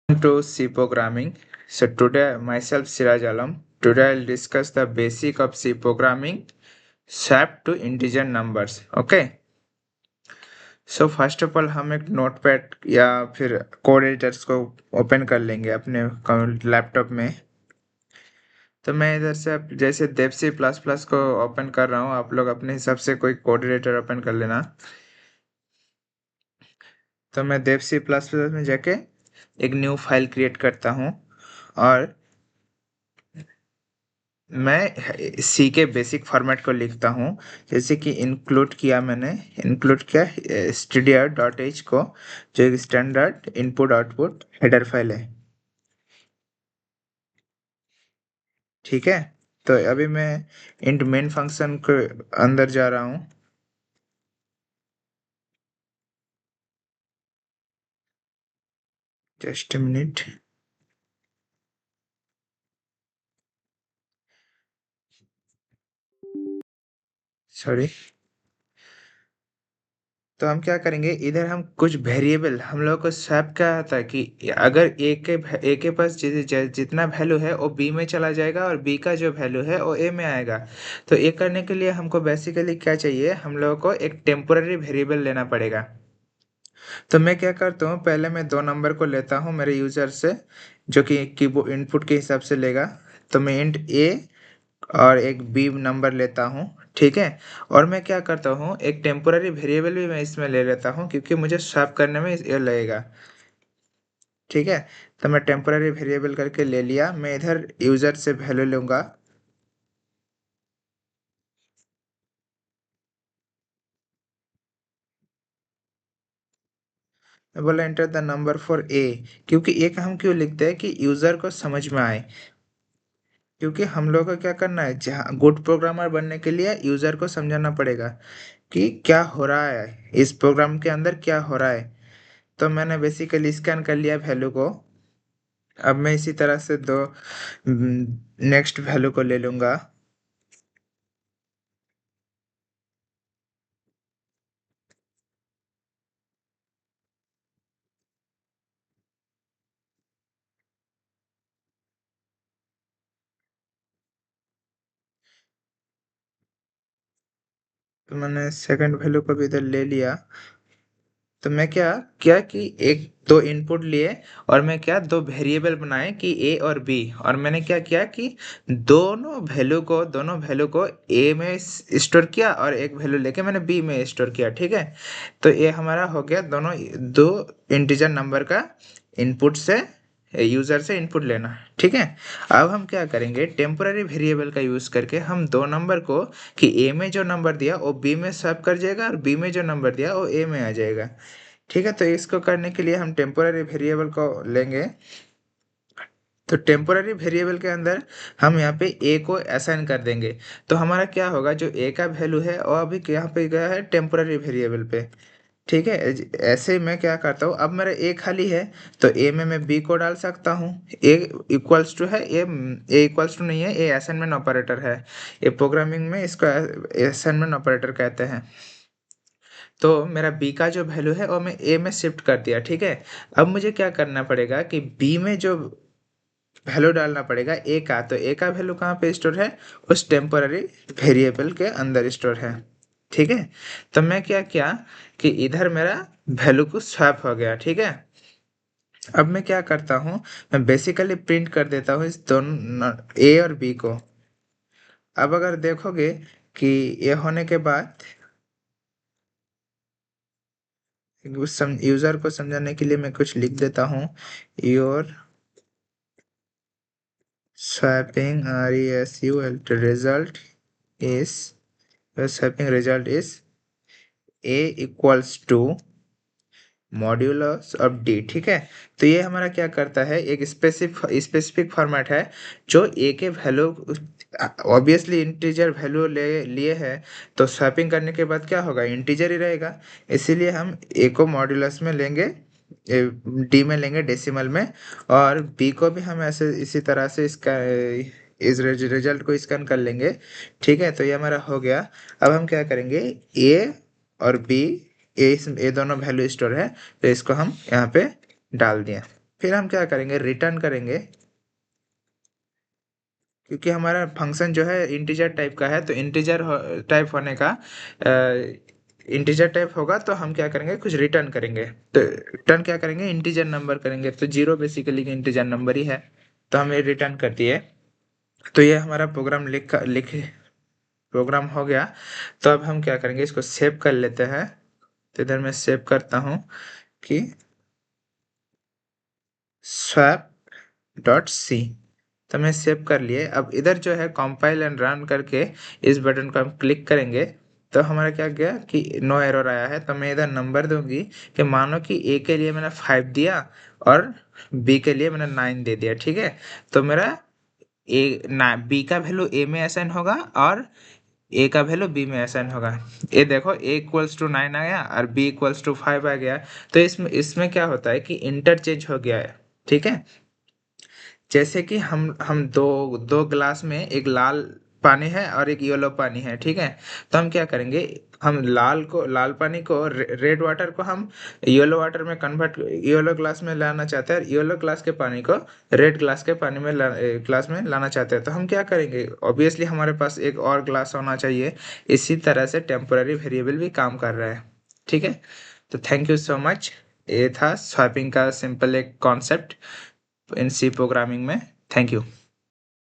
To C programming. So today myself Siraj Alam. Today I'll discuss the basic of C programming swapped to integer numbers. Okay. So first of all हम एक notepad या फिर code editors को open कर लेंगे अपने laptop में। तो मैं इधर से जैसे देव सी प्लस प्लस को ओपन कर रहा हूँ, आप लोग अपने हिसाब से कोई कोड एडिटर ओपन कर लेना। तो मैं देव सी प्लस प्लस में जाके एक न्यू फाइल क्रिएट करता हूँ और मैं सी के बेसिक फॉर्मेट को लिखता हूँ। जैसे कि इंक्लूड किया मैंने, इंक्लूड किया stdio.h को, जो एक standard input output header file है। ठीक है, तो अभी मैं इंट मेन फंक्शन के अंदर जा रहा हूँ। Just minute, sorry. तो हम क्या करेंगे, इधर हम कुछ वेरिएबल हम लोग को स्वैप क्या आता है कि अगर ए के पास जितना वैल्यू है वो बी में चला जाएगा और बी का जो वैल्यू है वो ए में आएगा। तो ये करने के लिए हमको बेसिकली क्या चाहिए, हम लोगों को एक टेम्पोररी वेरिएबल लेना पड़ेगा। तो मैं क्या करता हूँ, पहले मैं दो नंबर को लेता हूँ मेरे यूज़र से, जो कि कीबोर्ड इनपुट के हिसाब से लेगा। तो मैं इंट ए और एक बी नंबर लेता हूँ। ठीक है, और मैं क्या करता हूँ, एक टेम्पोररी वेरिएबल भी मैं इसमें ले लेता हूँ क्योंकि मुझे स्वैप करने में ये लगेगा। ठीक है, तो मैं टेम्पोररी वेरिएबल करके ले लिया। मैं इधर यूज़र से वैल्यू लूँगा। मैं बोला enter the number for a, क्योंकि ए का हम क्यों लिखते हैं कि यूज़र को समझ में आए। क्योंकि हम लोग को क्या करना है, जहाँ गुड प्रोग्रामर बनने के लिए यूज़र को समझाना पड़ेगा कि क्या हो रहा है, इस प्रोग्राम के अंदर क्या हो रहा है। तो मैंने बेसिकली स्कैन कर लिया वैल्यू को। अब मैं इसी तरह से दो नेक्स्ट वैल्यू को ले लूँगा। तो मैंने सेकंड वैल्यू को भी इधर ले लिया। तो मैं क्या किया कि एक दो इनपुट लिए और मैं क्या दो वेरिएबल बनाए कि ए और बी, और मैंने क्या किया कि दोनों वैल्यू को ए में स्टोर किया और एक वैल्यू लेके मैंने बी में स्टोर किया। ठीक है, तो ये हमारा हो गया दोनों दो इंटीजर नंबर का इनपुट से, यूज़र से इनपुट लेना। ठीक है, अब हम क्या करेंगे, टेम्पोररी वेरिएबल का यूज़ करके हम दो नंबर को कि ए में जो नंबर दिया वो बी में स्वैप कर जाएगा और बी में जो नंबर दिया वो ए में आ जाएगा। ठीक है, तो इसको करने के लिए हम टेम्पोररी वेरिएबल को लेंगे। तो टेम्पोररी वेरिएबल के अंदर हम यहाँ पे ए को असाइन कर देंगे। तो हमारा क्या होगा, जो ए का वैल्यू है वो अभी यहाँ पे गया है टेम्पोररी वेरिएबल पे। ठीक है, ऐसे ही मैं क्या करता हूँ, अब मेरा ए खाली है तो ए में मैं बी को डाल सकता हूँ। ए इक्वल्स टू है, ए इक्वल्स टू नहीं है, ए असाइनमेंट ऑपरेटर है। ये प्रोग्रामिंग में इसको असाइनमेंट ऑपरेटर कहते हैं। तो मेरा बी का जो वैल्यू है वो मैं ए में शिफ्ट कर दिया। ठीक है, अब मुझे क्या करना पड़ेगा कि बी में जो वैल्यू डालना पड़ेगा ए का, तो ए का वैल्यू कहाँ पे स्टोर है, उस टेम्पररी वेरिएबल के अंदर स्टोर है। ठीक है, तो मैं क्या किया कि इधर मेरा वैल्यू को स्वैप हो गया। ठीक है, अब मैं क्या करता हूँ, मैं बेसिकली प्रिंट कर देता हूँ इस दोनों ए और बी को। अब अगर देखोगे कि ये होने के बाद यूजर को समझाने के लिए मैं कुछ लिख देता हूँ। Your swapping result is a equals to modulus of D. ठीक है, तो ये हमारा क्या करता है, एक स्पेसिफिक फॉर्मेट है जो ए के वैल्यू, ऑब्वियसली इंटीजर वैल्यू ले लिए है, तो स्वैपिंग करने के बाद क्या होगा, इंटीजर ही रहेगा। इसीलिए हम ए को मॉड्यूलस में लेंगे, डी में लेंगे डेसिमल में, और बी को भी हम ऐसे इसी तरह से इसका इस रिजल्ट को स्कैन कर लेंगे। ठीक है, तो ये हमारा हो गया। अब हम क्या करेंगे, ए और बी, ये दोनों वैल्यू स्टोर है, तो इसको हम यहाँ पे डाल दिए। फिर हम क्या करेंगे, रिटर्न करेंगे, क्योंकि हमारा फंक्शन जो है इंटीजर टाइप का है, तो इंटीजर टाइप होने का, इंटीजर टाइप होगा तो हम क्या करेंगे, कुछ रिटर्न करेंगे। तो रिटर्न क्या करेंगे, इंटीजर नंबर करेंगे, तो जीरो बेसिकली इंटीजर नंबर ही है, तो हम ये रिटर्न कर दिए। तो ये हमारा प्रोग्राम लिख प्रोग्राम हो गया। तो अब हम क्या करेंगे, इसको सेव कर लेते हैं। तो इधर मैं सेव करता हूँ कि swap डॉट सी। तो मैं सेव कर लिए। अब इधर जो है कंपाइल एंड रन करके इस बटन को हम क्लिक करेंगे, तो हमारा क्या गया कि नो एरर आया है। तो मैं इधर नंबर दूंगी कि मानो कि ए के लिए मैंने 5 दिया और बी के लिए मैंने 9 दे दिया, ठीक है। तो मेरा ए ना बी का वैल्यू ए में असाइन होगा और ए का वैल्यू बी में असाइन होगा। ये देखो, ए इक्वल्स टू 9 आ गया और बी इक्वल्स टू 5 आ गया। तो इसमें इसमें क्या होता है कि इंटरचेंज हो गया है, ठीक है। जैसे कि हम दो दो ग्लास में एक लाल पानी है और एक येलो पानी है, ठीक है। तो हम क्या करेंगे, हम लाल पानी को, रेड वाटर को हम येलो वाटर में कन्वर्ट, येलो ग्लास में लाना चाहते हैं, और येलो ग्लास के पानी को रेड ग्लास के पानी में ग्लास में लाना चाहते हैं। तो हम क्या करेंगे, ऑब्वियसली हमारे पास एक और ग्लास होना चाहिए। इसी तरह से टेम्पोररी वेरिएबल भी काम कर रहा है, ठीक है। तो थैंक यू सो मच। ये था स्वैपिंग का सिंपल एक कॉन्सेप्ट इन सी प्रोग्रामिंग में। Thank you.